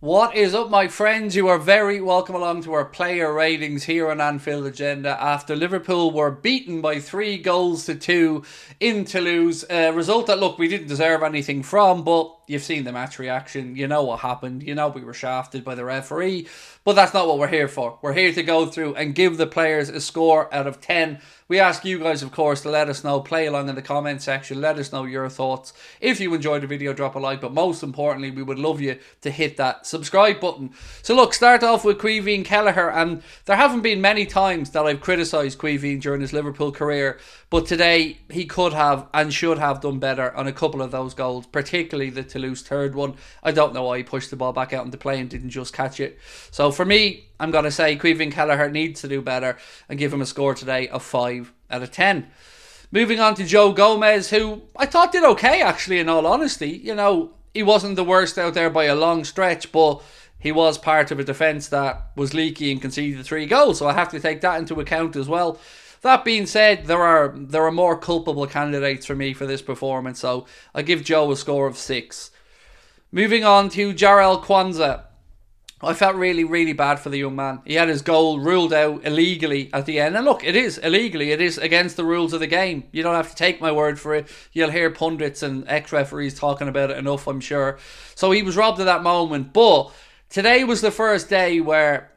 What is up, my friends? You are very welcome along to our player ratings here on Anfield Agenda after Liverpool were beaten by 3 goals to 2 in Toulouse. A result that, look, we didn't deserve anything from, but you've seen the match reaction. You know what happened. You know we were shafted by the referee, but that's not what we're here for. We're here to go through and give the players a score out of 10. We ask you guys, of course, to let us know. Play along in the comment section. Let us know your thoughts. If you enjoyed the video, drop a like. But most importantly, we would love you to hit that subscribe button. So look, start off with Caoimhín Kelleher. And there haven't been many times that I've criticised Caoimhín during his Liverpool career. But today, he could have and should have done better on a couple of those goals. Particularly the Toulouse third one. I don't know why he pushed the ball back out into play and didn't just catch it. So for me, I'm going to say Caoimhín Kelleher needs to do better and give him a score today of 5 out of 10. Moving on to Joe Gomez, who I thought did okay, actually, in all honesty. You know, he wasn't the worst out there by a long stretch, but he was part of a defence that was leaky and conceded 3 goals, so I have to take that into account as well. That being said, there are more culpable candidates for me for this performance, so I give Joe a score of 6. Moving on to Jarell Quansah. I felt really, really bad for the young man. He had his goal ruled out illegally at the end. And look, it is illegally. It is against the rules of the game. You don't have to take my word for it. You'll hear pundits and ex-referees talking about it enough, I'm sure. So he was robbed of that moment. But today was the first day where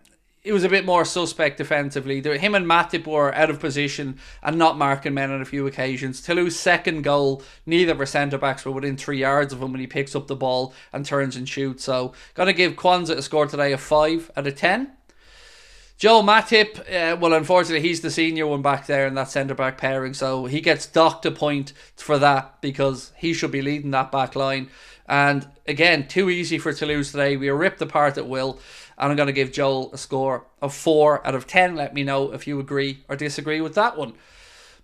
it was a bit more suspect defensively. Him and Matip were out of position and not marking men on a few occasions. Toulouse's second goal, neither of our centre-backs were within 3 yards of him when he picks up the ball and turns and shoots. So, got to give Quansah a score today of 5 out of 10. Joe Matip, well, unfortunately, he's the senior one back there in that centre-back pairing, so he gets docked a point for that because he should be leading that back line. And again, too easy for Toulouse today. We were ripped apart at will, and I'm going to give Joel a score of 4 out of 10. Let me know if you agree or disagree with that one.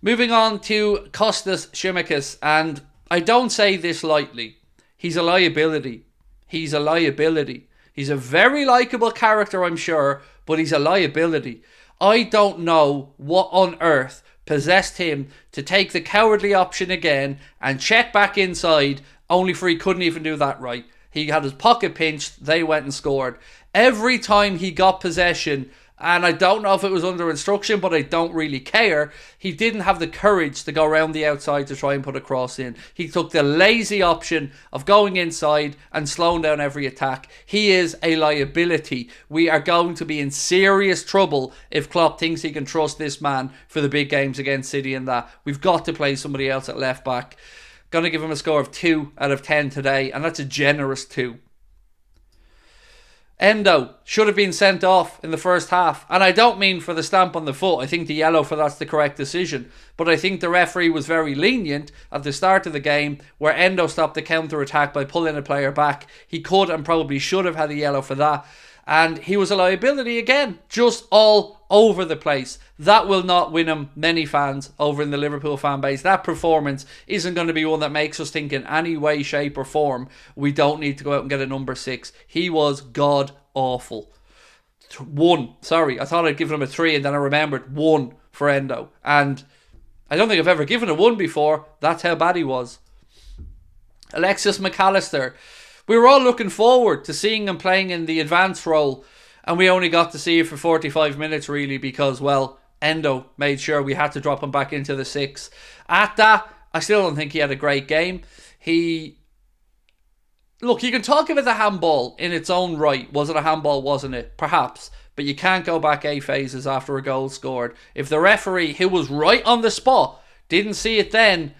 Moving on to Kostas Tsimikas, and I don't say this lightly. He's a liability. He's a liability. He's a very likeable character, I'm sure, but he's a liability. I don't know what on earth possessed him to take the cowardly option again and check back inside, only for he couldn't even do that right. He had his pocket pinched, they went and scored. Every time he got possession, and I don't know if it was under instruction, but I don't really care, he didn't have the courage to go around the outside to try and put a cross in. He took the lazy option of going inside and slowing down every attack. He is a liability. We are going to be in serious trouble if Klopp thinks he can trust this man for the big games against City and that. We've got to play somebody else at left back. Going to give him a score of 2 out of 10 today, and that's a generous 2. ENDO should have been sent off in the first half. And I don't mean for the stamp on the foot. I think the yellow for that's the correct decision. But I think the referee was very lenient at the start of the game where ENDO stopped the counter-attack by pulling a player back. He could and probably should have had a yellow for that. And he was a liability again, just all over the place. That will not win him many fans over in the Liverpool fan base. That performance isn't going to be one that makes us think in any way, shape or form we don't need to go out and get a number 6. He was god awful. 1. Sorry, I thought I'd given him a 3 and then I remembered 1 for Endo. And I don't think I've ever given a 1 before. That's how bad he was. Alexis McAllister. We were all looking forward to seeing him playing in the advanced role, and we only got to see it for 45 minutes really because, well, Endo made sure we had to drop him back into the 6. At that, I still don't think he had a great game. Look, you can talk about the handball in its own right. Was it a handball? Wasn't it? Perhaps. But you can't go back 8 phases after a goal scored. If the referee, who was right on the spot, didn't see it then,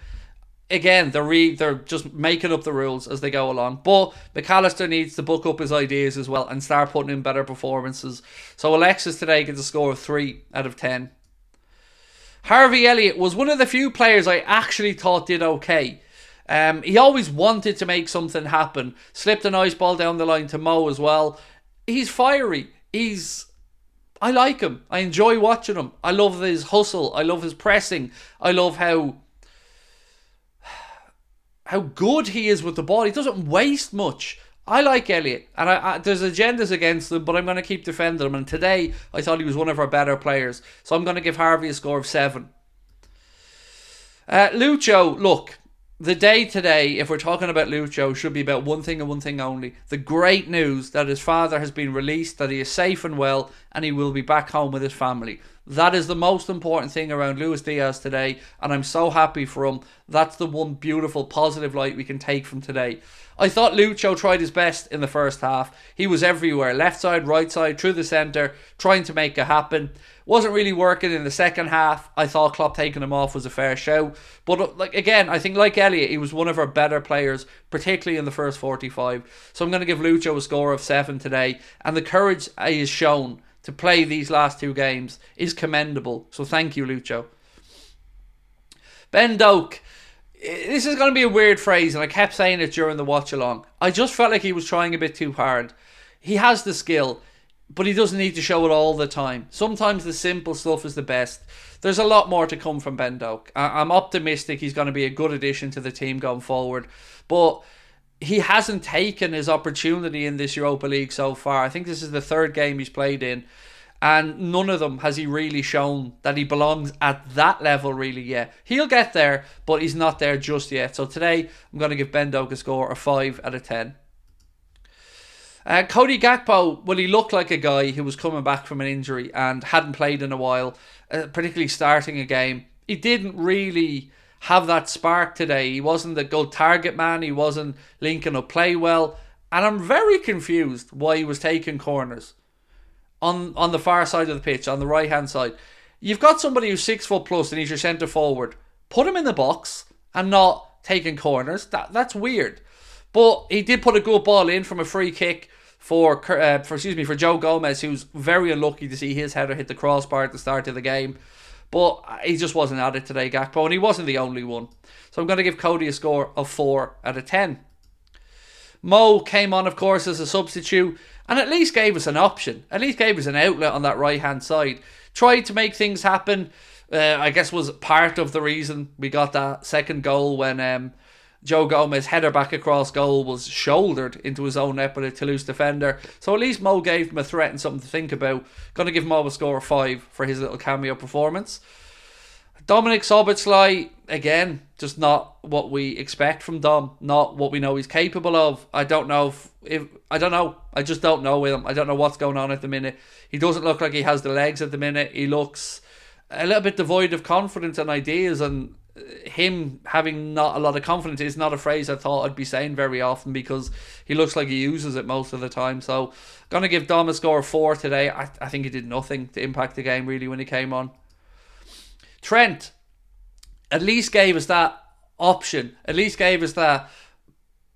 again, they're just making up the rules as they go along. But McAllister needs to book up his ideas as well and start putting in better performances. So Alexis today gets a score of 3 out of 10. Harvey Elliott was one of the few players I actually thought did okay. He always wanted to make something happen. Slipped a nice ball down the line to Mo as well. He's fiery. I like him. I enjoy watching him. I love his hustle. I love his pressing. I love how good he is with the ball. He doesn't waste much. I like Elliott, and there's agendas against him, but I'm going to keep defending him. And today, I thought he was one of our better players. So I'm going to give Harvey a score of 7. Lucho, look, the day today, if we're talking about Lucho, should be about one thing and one thing only. The great news that his father has been released, that he is safe and well, and he will be back home with his family. That is the most important thing around Luis Diaz today, and I'm so happy for him. That's the one beautiful positive light we can take from today. I thought Lucho tried his best in the first half. He was everywhere, left side, right side, through the centre, trying to make it happen. Wasn't really working in the second half. I thought Klopp taking him off was a fair show. But again, I think like Elliott, he was one of our better players, particularly in the first 45. So I'm going to give Lucho a score of 7 today. And the courage he has shown to play these last 2 games is commendable. So thank you, Lucho. Ben Doak. This is going to be a weird phrase, and I kept saying it during the watch along. I just felt like he was trying a bit too hard. He has the skill, but he doesn't need to show it all the time. Sometimes the simple stuff is the best. There's a lot more to come from Ben Doak. I'm optimistic he's going to be a good addition to the team going forward, but he hasn't taken his opportunity in this Europa League so far. I think this is the 3rd game he's played in, and none of them has he really shown that he belongs at that level really yet. He'll get there, but he's not there just yet. So today, I'm going to give Ben Doak a score of 5 out of 10. Cody Gakpo, well, he looked like a guy who was coming back from an injury and hadn't played in a while, particularly starting a game. He didn't really have that spark today. He wasn't the good target man. He wasn't linking up play well. And I'm very confused why he was taking corners on the far side of the pitch, on the right hand side. You've got somebody who's 6 foot plus and he's your centre forward. Put him in the box and not taking corners. That's weird. But he did put a good ball in from a free kick for Joe Gomez, who's very unlucky to see his header hit the crossbar at the start of the game. But he just wasn't at it today, Gakpo, and he wasn't the only one. So I'm going to give Cody a score of 4 out of 10. Mo came on, of course, as a substitute, and at least gave us an option. At least gave us an outlet on that right-hand side. Tried to make things happen. I guess was part of the reason we got that second goal when Joe Gomez header back across goal was shouldered into his own net by a Toulouse defender. So at least Mo gave him a threat and something to think about. Going to give Mo a score of 5 for his little cameo performance. Dominic Szoboszlai, again, just not what we expect from Dom. Not what we know he's capable of. I don't know I just don't know with him. I don't know what's going on at the minute. He doesn't look like he has the legs at the minute. He looks a little bit devoid of confidence and ideas, and him having not a lot of confidence is not a phrase I thought I'd be saying very often, because he looks like he uses it most of the time. So going to give Dom a score of 4 today. I think he did nothing to impact the game really when he came on. Trent at least gave us that option, at least gave us that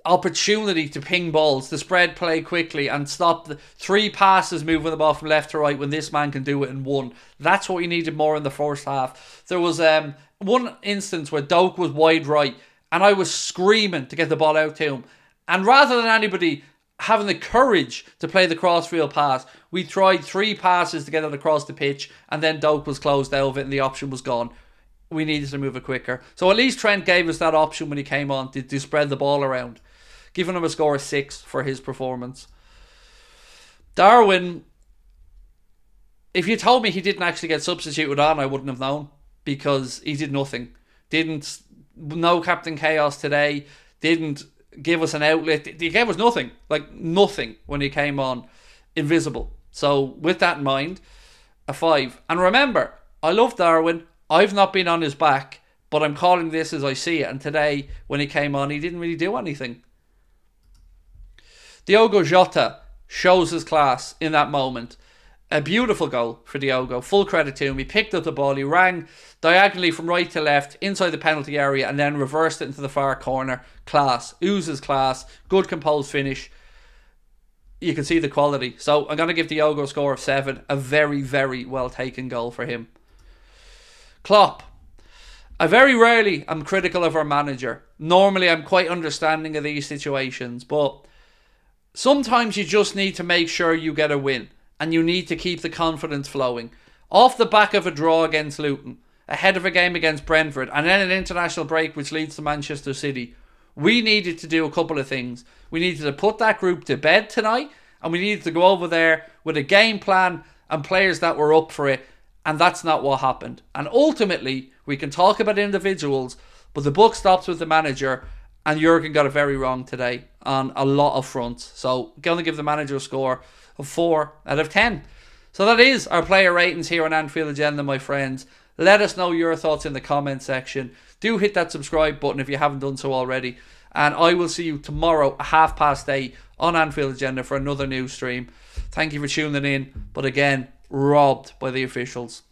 opportunity to ping balls, to spread play quickly and stop the 3 passes moving the ball from left to right when this man can do it in 1. That's what we needed more in the first half. There was one instance where Doak was wide right and I was screaming to get the ball out to him, and rather than anybody having the courage to play the crossfield pass, we tried 3 passes to get it across the pitch, and then Doak was closed out of it and the option was gone. We needed to move it quicker. So at least Trent gave us that option when he came on to spread the ball around. Giving him a score of 6 for his performance. Darwin, if you told me he didn't actually get substituted on, I wouldn't have known, because he did nothing. No Captain Chaos today. Didn't give us an outlet. He gave us nothing. Like nothing when he came on. Invisible. So with that in mind, a 5. And remember, I love Darwin. I've not been on his back, but I'm calling this as I see it. And today, when he came on, he didn't really do anything. Diogo Jota shows his class in that moment. A beautiful goal for Diogo. Full credit to him. He picked up the ball. He rang diagonally from right to left inside the penalty area and then reversed it into the far corner. Class. Oozes class. Good composed finish. You can see the quality. So I'm going to give Diogo a score of 7. A very, very well taken goal for him. Klopp. I very rarely am critical of our manager. Normally I'm quite understanding of these situations, but sometimes you just need to make sure you get a win, and you need to keep the confidence flowing. Off the back of a draw against Luton, ahead of a game against Brentford, and then an international break which leads to Manchester City, we needed to do a couple of things. We needed to put that group to bed tonight, and we needed to go over there with a game plan and players that were up for it, and that's not what happened. And ultimately, we can talk about individuals, But the buck stops with the manager, and Jurgen got it very wrong today on a lot of fronts. So going to give the manager a score of 4 out of 10. So that is our player ratings here on Anfield Agenda, my friends. Let us know your thoughts in the comment section. Do hit that subscribe button if you haven't done so already. And I will see you tomorrow at 8:30 on Anfield Agenda for another news stream. Thank you for tuning in. But again, robbed by the officials.